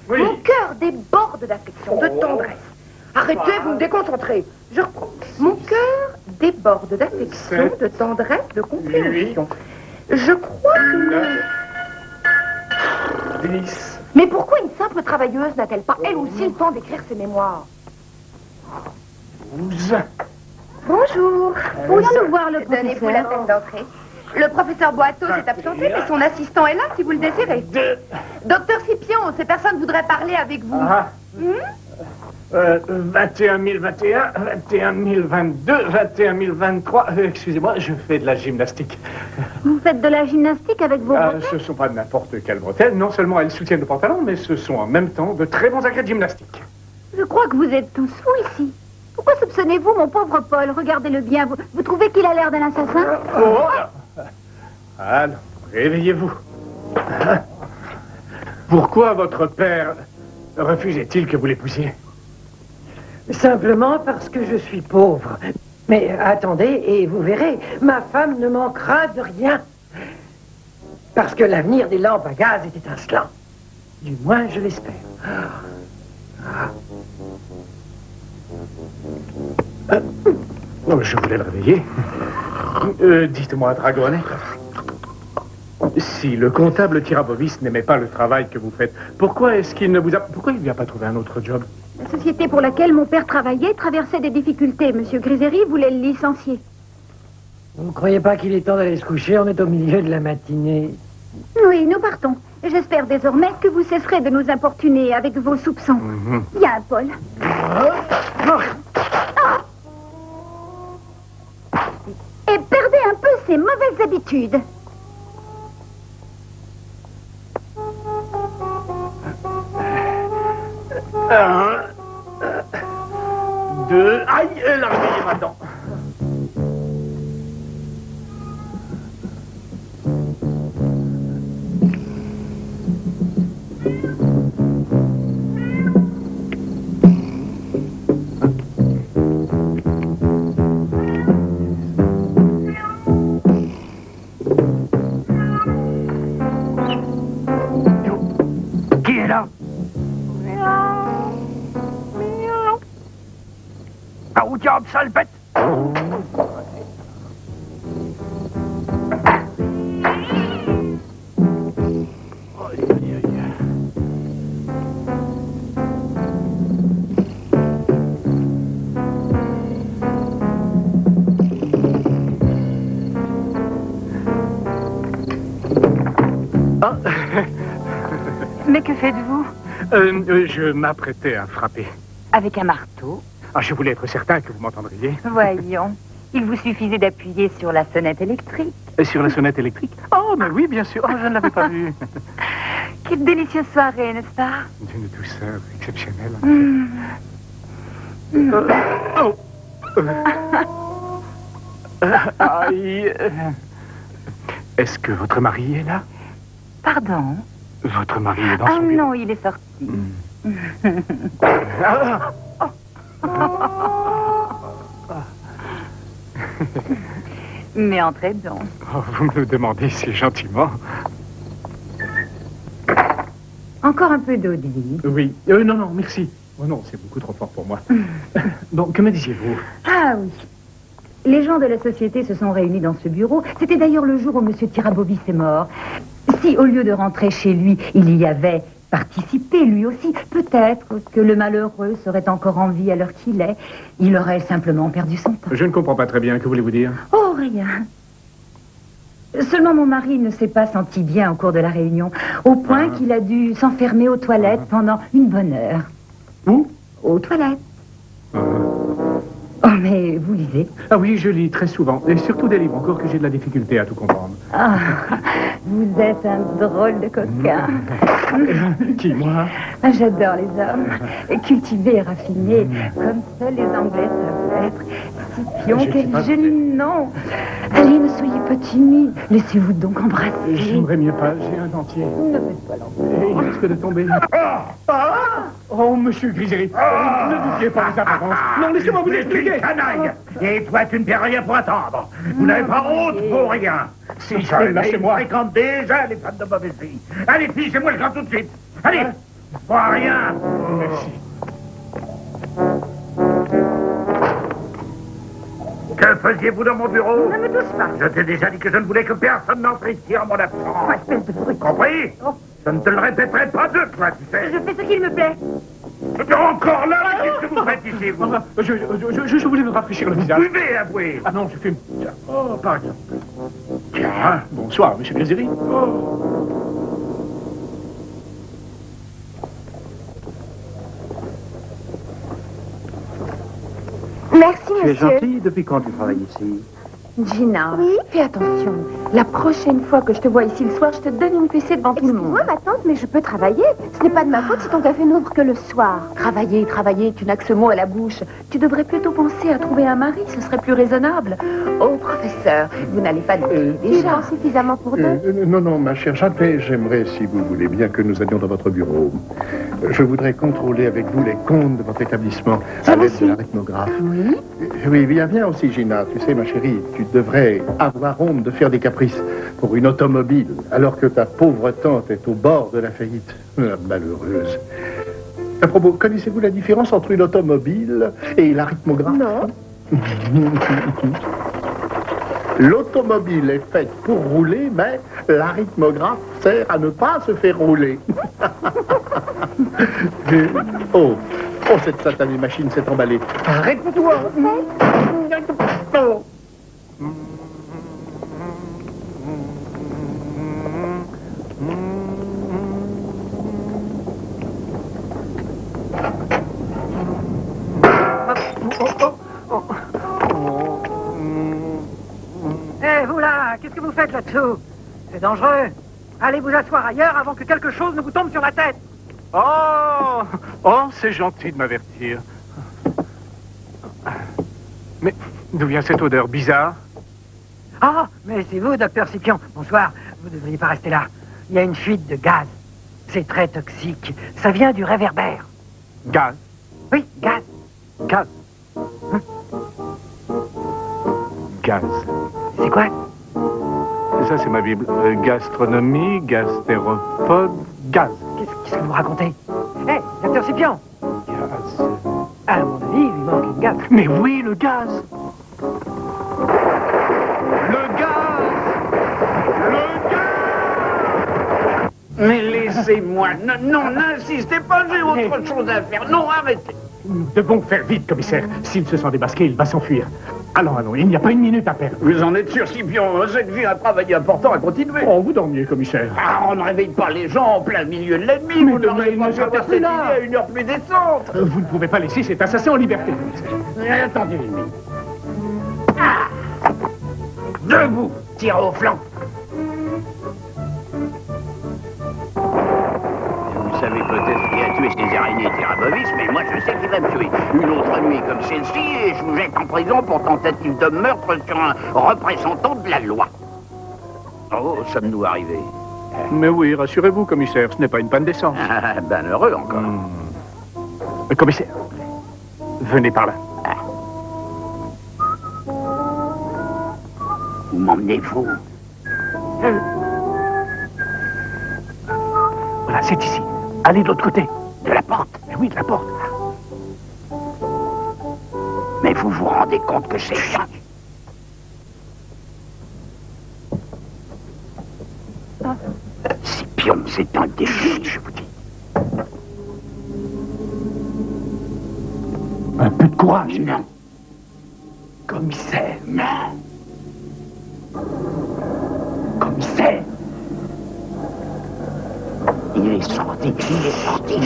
Oui. Mon cœur déborde d'affection, de tendresse. Arrêtez, vous me déconcentrez. Je reprends. Mon cœur déborde d'affection, de tendresse, de compréhension. Je crois que... 10. Mais pourquoi une simple travailleuse n'a-t-elle pas, elle aussi, le temps d'écrire ses mémoires? 12. Bonjour. Pourrions-nous voir le Donnez-vous la professeur? peine d'entrer. Le professeur Boiteau s'est absenté, mais son assistant est là si vous le désirez. Docteur Scipion, ces personnes voudraient parler avec vous. 21 021, 21 022, 21 023. Excusez-moi, je fais de la gymnastique. Vous faites de la gymnastique avec vos bras? Ce ne sont pas n'importe quelles bretelles. Non seulement elles soutiennent le pantalon, mais ce sont en même temps de très bons agrès de gymnastique. Je crois que vous êtes tous fous ici. Pourquoi soupçonnez-vous mon pauvre Paul? Regardez-le bien. Vous trouvez qu'il a l'air d'un assassin? Alors, réveillez-vous. Pourquoi votre père refusait-il que vous l'épousiez? Simplement parce que je suis pauvre. Mais attendez, et vous verrez, ma femme ne manquera de rien. Parce que l'avenir des lampes à gaz est étincelant. Du moins, je l'espère. Je voulais le réveiller. Dites-moi, Dragone, si le comptable Tirabovis n'aimait pas le travail que vous faites, pourquoi est-ce qu'il ne vous a... Pourquoi il ne lui a pas trouvé un autre job? La société pour laquelle mon père travaillait traversait des difficultés. Monsieur Griseri voulait le licencier. Vous ne croyez pas qu'il est temps d'aller se coucher? On est au milieu de la matinée. Oui, nous partons. J'espère désormais que vous cesserez de nous importuner avec vos soupçons. Il y a un Paul. Et perdez un peu ces mauvaises habitudes. Un, deux... Aïe, la réveillez maintenant. Qui est là? Ah, où diable, sale bête! faites-vous? Je m'apprêtais à frapper. Avec un marteau? Ah, je voulais être certain que vous m'entendriez. Voyons. Il vous suffisait d'appuyer sur la sonnette électrique. Sur la sonnette électrique? Oh, mais oui, bien sûr. Oh, je ne l'avais pas vu. Quelle délicieuse soirée, n'est-ce pas? D'une douceur exceptionnelle. Oh. Aïe. Est-ce que votre mari est là? Pardon? Votre mari est dans son bureau? Ah non, il est sorti. Mais entrez donc. Oh, vous me le demandez si gentiment. Encore un peu d'eau de vie. Oui. Non, merci. Oh non, c'est beaucoup trop fort pour moi. Donc, que me disiez-vous? Ah oui. Les gens de la société se sont réunis dans ce bureau. C'était d'ailleurs le jour où M. Tirabovis est mort. Si, au lieu de rentrer chez lui, il y avait participé, lui aussi, peut-être que le malheureux serait encore en vie à l'heure qu'il est. Il aurait simplement perdu son temps. Je ne comprends pas très bien. Que voulez-vous dire? Oh, rien. Seulement mon mari ne s'est pas senti bien au cours de la réunion, au point qu'il a dû s'enfermer aux toilettes pendant une bonne heure. Où? Aux toilettes. Oh, mais vous lisez? Ah oui, je lis très souvent. Et surtout des livres, encore que j'ai de la difficulté à tout comprendre. Ah, vous êtes un drôle de coquin. Qui, moi? Ah, j'adore les hommes. Cultivés et raffinés, comme seuls les Anglais savent être. Scipion, quel joli nom. Allez, ne soyez pas timide. Laissez-vous donc embrasser. J'aimerais mieux pas, j'ai un dentier. Ne faites pas l'enfant. Il risque de tomber. Oh, monsieur Griseri, ne doubliez pas les apparences. Non, laissez-moi vous expliquer. Canaille. Et toi, tu ne fais rien pour attendre. Vous n'avez pas honte pour rien. Si je fréquente déjà les femmes de mauvaise vie. Allez, fichez-moi le camp tout de suite. Allez, pour rien. Merci. Que faisiez-vous dans mon bureau? Ne me touche pas. Je t'ai déjà dit que je ne voulais que personne n'entre ici en mon absence. Espèce de bruit. Compris? Je ne te le répéterai pas deux fois, tu sais. Je fais ce qu'il me plaît. Encore là, qu'est-ce que vous faites ici, vous? Je voulais me rafraîchir le visage. Buvez, avouez. Ah non, je fume. Oh, par exemple. Tiens, bonsoir, monsieur Griseri. Merci, Tu es monsieur. gentille. Depuis quand tu travailles ici? Gina, Oui? fais attention. La prochaine fois que je te vois ici le soir, je te donne une fessée devant tout le monde. Excuse-moi, ma tante, mais je peux travailler. Ce n'est pas de ma faute si ton café n'ouvre que le soir. Travailler, travailler, tu n'as que ce mot à la bouche. Tu devrais plutôt penser à trouver un mari, ce serait plus raisonnable. Oh, professeur, vous n'allez pas dire Il déjà. en suffisamment pour deux. Non, ma chère Jeanne, mais j'aimerais, si vous voulez bien, que nous allions dans votre bureau. Je voudrais contrôler avec vous les comptes de votre établissement à l'aide de la rythmographe. Oui? Oui, viens aussi, Gina. Tu sais, ma chérie, tu devrais avoir honte de faire des caprices pour une automobile, alors que ta pauvre tante est au bord de la faillite. Malheureuse. À propos, connaissez-vous la différence entre une automobile et la rythmographe? Non. L'automobile est faite pour rouler, mais la rythmographe sert à ne pas se faire rouler. Oh, cette satanée machine s'est emballée. Arrête-toi! Oh. Eh, vous là, qu'est-ce que vous faites là-dessous? C'est dangereux. Allez vous asseoir ailleurs avant que quelque chose ne vous tombe sur la tête. Oh, c'est gentil de m'avertir. Mais d'où vient cette odeur bizarre? Ah, mais c'est vous, docteur Scipion. Bonsoir. Vous ne devriez pas rester là. Il y a une fuite de gaz. C'est très toxique. Ça vient du réverbère. Gaz? Oui, gaz. Gaz? Gaz. C'est quoi? Ça, c'est ma Bible. Gastronomie, gastéropode, gaz. Qu'est-ce que vous racontez? Hé, docteur Scipion. Gaz. À mon avis, il lui manque une gaz. Mais oui, le gaz. Le gaz. Le gaz. Mais laissez-moi. Non, n'insistez pas, j'ai autre chose à faire. Non, arrêtez. Nous devons faire vite, commissaire. S'il se sent démasqué, il va s'enfuir. Allons, il n'y a pas une minute à perdre. Vous en êtes sûr, Scipion? Cette vie a un travail important à continuer. Oh, vous dormiez, commissaire. Ah, on ne réveille pas les gens en plein milieu de la nuit. Mais Vous n'auriez pas ne pu avoir sortez cette idée là. à une heure plus décente. Vous ne pouvez pas laisser cet assassin en liberté, commissaire. Attendez une minute. Ah. Debout, tirez au flanc. Vous savez peut-être qui a tué ces araignées Tirabovis, mais moi je sais qui va me tuer. Une autre nuit comme celle-ci, et je vous jette en prison pour tentative de meurtre sur un représentant de la loi. Oh, sommes-nous arrivés? Mais oui, rassurez-vous, commissaire, ce n'est pas une panne d'essence. Ah, ben heureux encore. Commissaire, venez par là. Où m'emmenez-vous? Voilà, c'est ici. Allez de l'autre côté. De la porte? Mais oui, de la porte. Mais vous vous rendez compte que c'est ça? Scipion, c'est un défi, je vous dis. Un peu de courage. Non. Commissaire. Non. Commissaire. Il est sorti.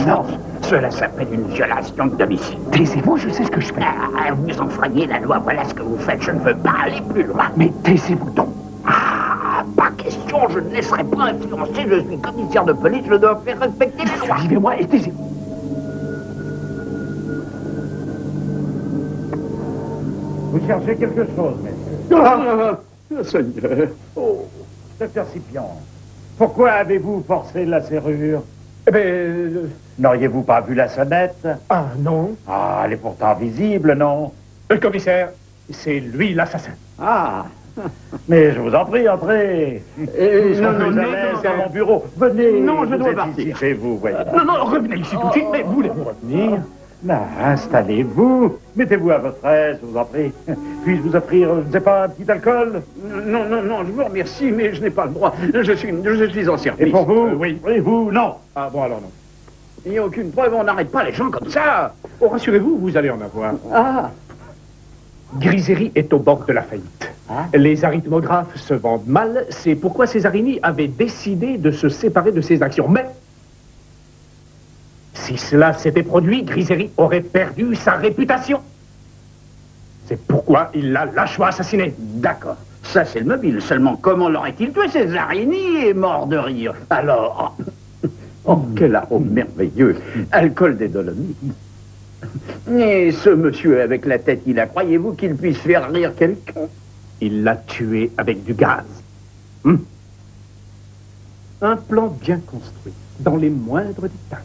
Non. Cela s'appelle une violation de domicile. Taisez-vous, je sais ce que je fais. Ah, vous enfreignez la loi, voilà ce que vous faites. Je ne veux pas aller plus loin. Mais taisez-vous donc. Ah, pas question, je ne laisserai pas influencer. Je suis commissaire de police, je dois faire respecter les lois. Suivez-moi et taisez-vous. Vous cherchez quelque chose, messieurs? Seigneur. Oh, docteur Scipion, pourquoi avez-vous forcé la serrure? Eh bien... N'auriez-vous pas vu la sonnette? Ah, non. Ah, elle est pourtant visible, non? Commissaire, c'est lui l'assassin. Ah. Mais je vous en prie, entrez. Non, dans mon bureau. Venez. Non, je vous dois êtes partir. ici chez vous, voyez. Non, revenez ici tout de suite. Mais voulez-vous revenir? Non, installez-vous. Mettez-vous à votre aise, je vous en prie. Puis-je vous offrir, je ne sais pas, un petit alcool? Non, je vous remercie, mais je n'ai pas le droit. Je suis en service. Et pour vous? Oui. Et vous? Non. Ah bon, alors non. Il n'y a aucune preuve, on n'arrête pas les gens comme ça. Oh, rassurez-vous, vous allez en avoir. Ah. Griseri est au bord de la faillite. Hein? Les arithmographes se vendent mal, c'est pourquoi Césarini avait décidé de se séparer de ses actions. Mais, si cela s'était produit, Griseri aurait perdu sa réputation. C'est pourquoi il l'a lâchement assassiné. D'accord, ça c'est le mobile. Seulement, comment l'aurait-il tué? Césarini est mort de rire. Alors... Oh, quel arôme merveilleux. Alcool des Dolomites. Et ce monsieur avec la tête, croyez-vous qu'il puisse faire rire quelqu'un? Il l'a tué avec du gaz. Un plan bien construit, dans les moindres détails.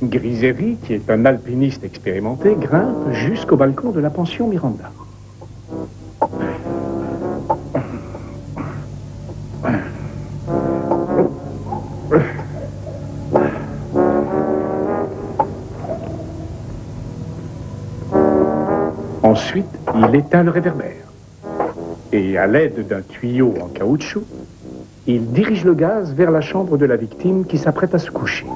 Griseri, qui est un alpiniste expérimenté, grimpe jusqu'au balcon de la pension Miranda. Ensuite, il éteint le réverbère. Et à l'aide d'un tuyau en caoutchouc, il dirige le gaz vers la chambre de la victime qui s'apprête à se coucher.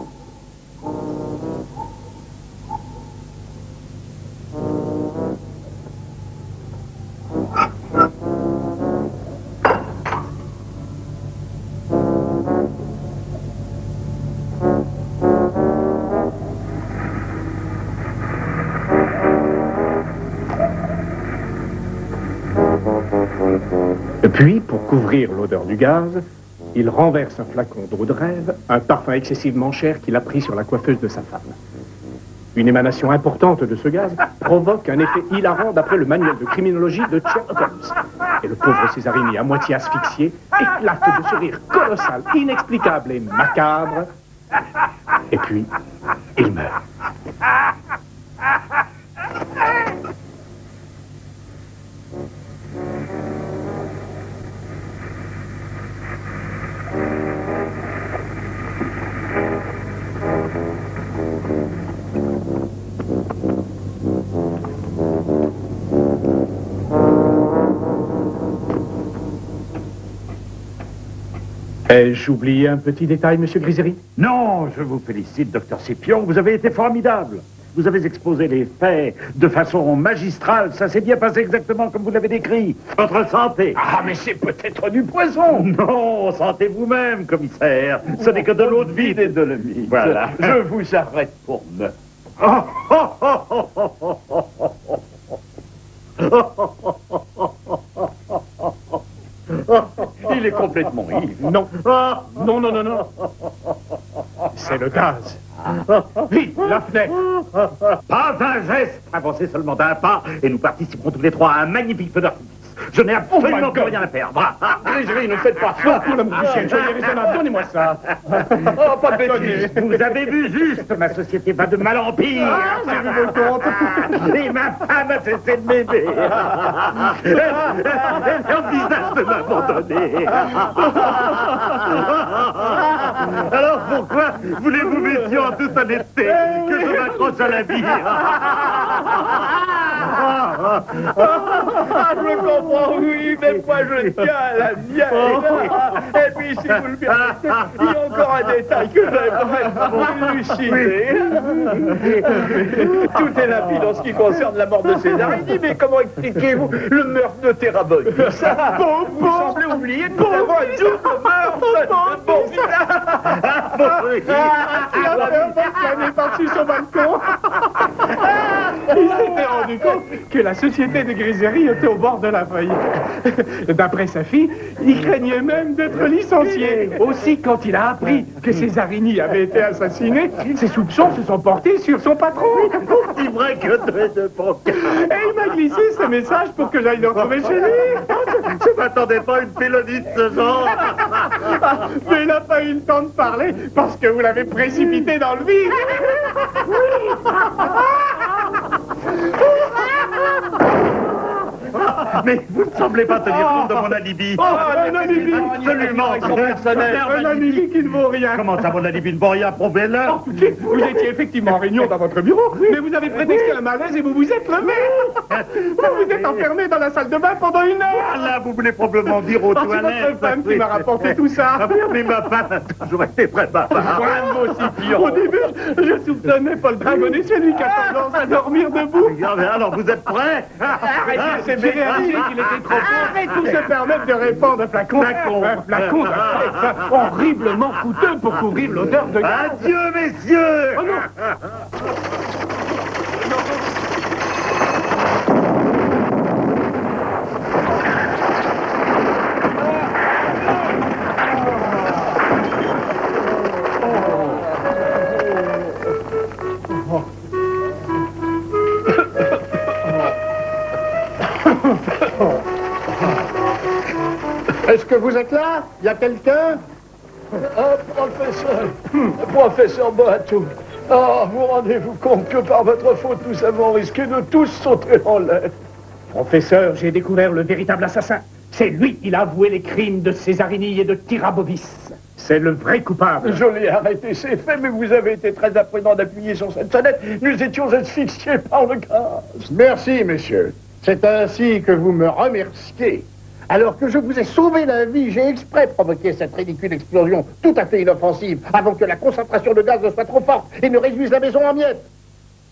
Puis, pour couvrir l'odeur du gaz, il renverse un flacon d'eau de rêve, un parfum excessivement cher qu'il a pris sur la coiffeuse de sa femme. Une émanation importante de ce gaz provoque un effet hilarant d'après le manuel de criminologie de Sherlock Holmes. Et le pauvre Césarini, à moitié asphyxié, éclate de ce rire colossal, inexplicable et macabre. Et puis, il meurt. Ai-je oublié un petit détail, monsieur Griseri? Non, je vous félicite, docteur Scipion, vous avez été formidable. Vous avez exposé les faits de façon magistrale. Ça s'est bien passé exactement comme vous l'avez décrit. Votre santé. Ah, mais c'est peut-être du poison. Non, sentez vous-même, commissaire. Ce n'est que de l'eau de vide et de l'humide. Voilà. Je vous arrête pour neuf. Il est complètement ivre. Non. Non, non, non, non. C'est le gaz. Vite, la fenêtre. Pas un geste. Avancez seulement d'un pas et nous participerons tous les trois à un magnifique feu d'artifice. Je n'ai absolument plus rien à perdre. Grégory, ne faites pas ça. Pour l'amour du ciel, soyez raisonnable. Donnez-moi ça. Oh, pas de bêtises. Vous avez vu juste, ma société va de mal en pire. J'ai vu vos comptes. Et ma femme a cessé de m'aimer. Elle envisage de m'abandonner. Alors pourquoi voulez-vous, messieurs, en toute honnêteté, que je m'accroche à la vie? Je comprends, oui, mais moi je tiens à la mienne. Et puis, si vous le permettez, il y a encore un détail que j'aimerais vous élucider. Tout est limpide en ce qui concerne la mort de Césarini, mais comment expliquez-vous le meurtre de Terabonne? Vous semblez oublier de nous avoir un double meurtre. Bon, Il a fait un vol plané par-dessus son balcon. Il s'était rendu compte que la société de griserie était au bord de la faillite. D'après sa fille, il craignait même d'être licencié. Aussi, quand il a appris que Césarini avait été assassiné, ses soupçons se sont portés sur son patron. C'est vrai que de bon cœur. Et il m'a glissé ce message pour que j'aille le retrouver chez lui. Je m'attendais pas à une pélonie de ce genre. Mais il n'a pas eu le temps de parler parce que vous l'avez précipité dans le vide. Mais vous ne semblez pas tenir compte de mon alibi. Un alibi. Absolument. Un alibi qui ne vaut rien. Comment ça, mon alibi ne vaut rien? Prouvez-le. Vous étiez effectivement en réunion dans votre bureau, mais vous avez prétexté un malaise et vous vous êtes levé. Vous vous êtes enfermé dans la salle de bain pendant 1 heure. Là, vous voulez probablement dire aux toilettes. C'est votre femme qui m'a rapporté tout ça. Mais ma femme a toujours été très bavarde. Bravo, Scipion. Au début, je soupçonnais Paul Dragonnet, c'est lui qui a tendance à dormir debout. Alors, vous êtes prêts? Arrêtez, c'est bien réalisé qu'il était trop fort. Arrêtez de se permettre de répondre, flacon. Un flacon de fête horriblement coûteux pour couvrir l'odeur de gaz. Adieu, messieurs. Oh non. Est-ce que vous êtes là? Il y a quelqu'un? Professeur Boatou, vous rendez-vous compte que par votre faute, nous avons risqué de tous sauter en l'air? Professeur, j'ai découvert le véritable assassin. C'est lui, il a avoué les crimes de Césarini et de Tirabovis. C'est le vrai coupable. Je l'ai arrêté, c'est fait, mais vous avez été très imprudent d'appuyer sur cette sonnette. Nous étions asphyxiés par le gaz. Merci, messieurs. C'est ainsi que vous me remerciez. Alors que je vous ai sauvé la vie, j'ai exprès provoqué cette ridicule explosion tout à fait inoffensive avant que la concentration de gaz ne soit trop forte et ne réduise la maison en miettes.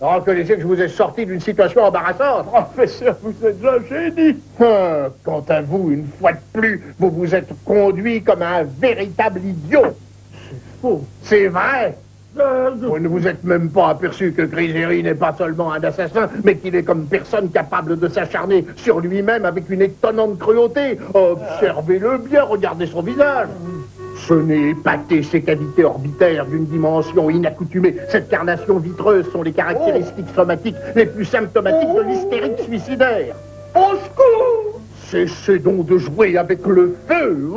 Reconnaissez que je vous ai sorti d'une situation embarrassante. Professeur, vous êtes un génie. Quant à vous, une fois de plus, vous vous êtes conduit comme un véritable idiot. C'est faux. C'est vrai. Vous ne vous êtes même pas aperçu que Griseri n'est pas seulement un assassin, mais qu'il est comme personne capable de s'acharner sur lui-même avec une étonnante cruauté. Observez-le bien, regardez son visage. Ce nez épaté, ses cavités orbitaires d'une dimension inaccoutumée, cette carnation vitreuse sont les caractéristiques somatiques les plus symptomatiques de l'hystérique suicidaire. Au secours! Cessez donc de jouer avec le feu.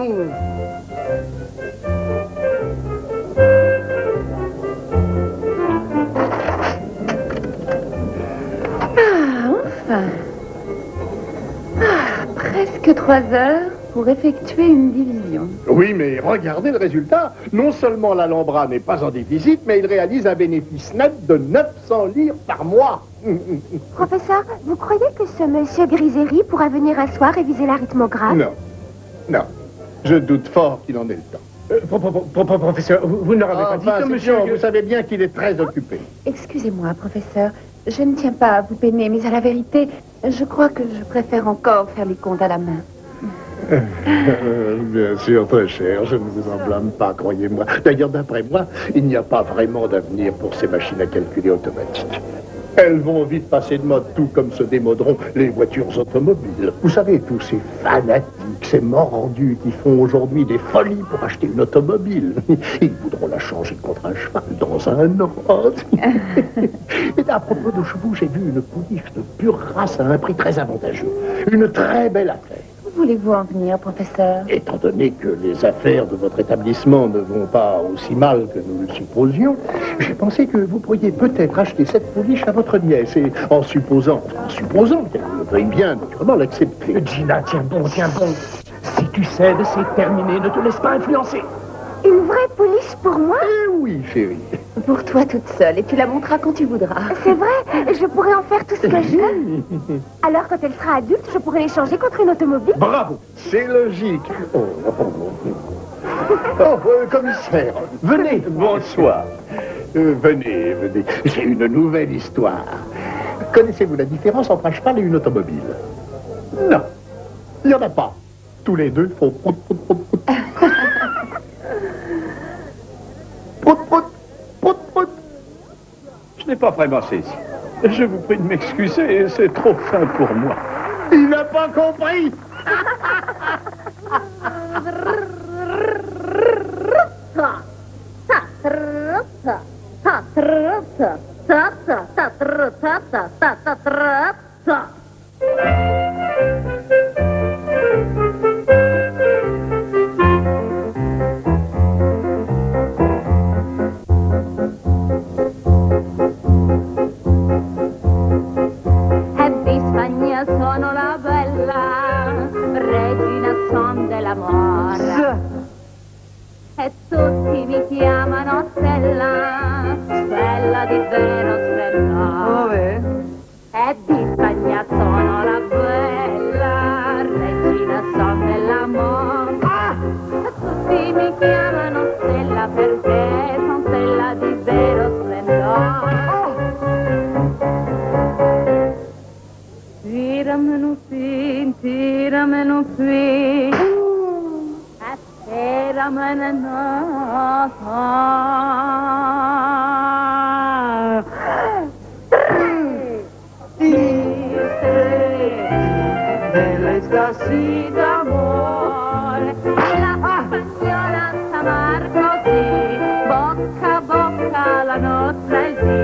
Presque 3 heures pour effectuer une division. Oui, mais regardez le résultat. Non seulement l'Alhambra n'est pas en déficit, mais il réalise un bénéfice net de 900 livres par mois. Professeur, vous croyez que ce monsieur Griseri pourra venir un soir réviser l'arithmographe? Non. Non. Je doute fort qu'il en ait le temps. Professeur, vous ne leur avez pas dit que monsieur... Vous savez bien qu'il est très occupé. Excusez-moi, professeur. Je ne tiens pas à vous peiner, mais à la vérité, je crois que je préfère encore faire les comptes à la main. Bien sûr, très cher, je ne vous en blâme pas, croyez-moi. D'ailleurs, d'après moi, il n'y a pas vraiment d'avenir pour ces machines à calculer automatiques. Elles vont vite passer de mode, tout comme se démoderont les voitures automobiles. Vous savez, tous ces fanatiques, ces mordus qui font aujourd'hui des folies pour acheter une automobile, ils voudront la changer contre un cheval dans un an. Et à propos de chevaux, j'ai vu une pouliche de pure race à un prix très avantageux. Une très belle affaire. Où voulez-vous en venir, professeur? Étant donné que les affaires de votre établissement ne vont pas aussi mal que nous le supposions, j'ai pensé que vous pourriez peut-être acheter cette pouliche à votre nièce, et en supposant qu'elle veuille bien, naturellement, l'accepter. Gina, tiens bon. Si tu cèdes, c'est terminé. Ne te laisse pas influencer. Une vraie pouliche pour moi? Oui, chérie. Pour toi toute seule, et tu la monteras quand tu voudras. C'est vrai, je pourrais en faire tout ce que je veux. Alors, quand elle sera adulte, je pourrais l'échanger contre une automobile. Bravo, c'est logique. Commissaire, Venez. Bonsoir. Venez. J'ai une nouvelle histoire. Connaissez-vous la différence entre un cheval et une automobile? Non, il n'y en a pas. Tous les deux font prout, prout, prout, prout. Je n'ai pas vraiment saisi. Je vous prie de m'excuser, c'est trop fin pour moi. Il n'a pas compris. Sono la bella regina son dell'amore e tutti mi chiamano Stella, Stella di vero splendore. E di Spagna sono la bella regina son dell'amore e tutti mi chiamano Stella perché son Stella di vero splendore. Tiramelo fin, tiramelo nota. Dell'estasi d'amore, la spagnola s'amar così, bocca a bocca la nostra è sì,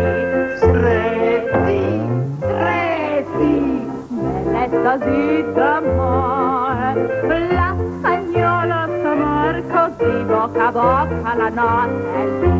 stretti, nell'estasi d'amore, la spagnola s'amar così, bocca a bocca la nostra è sì.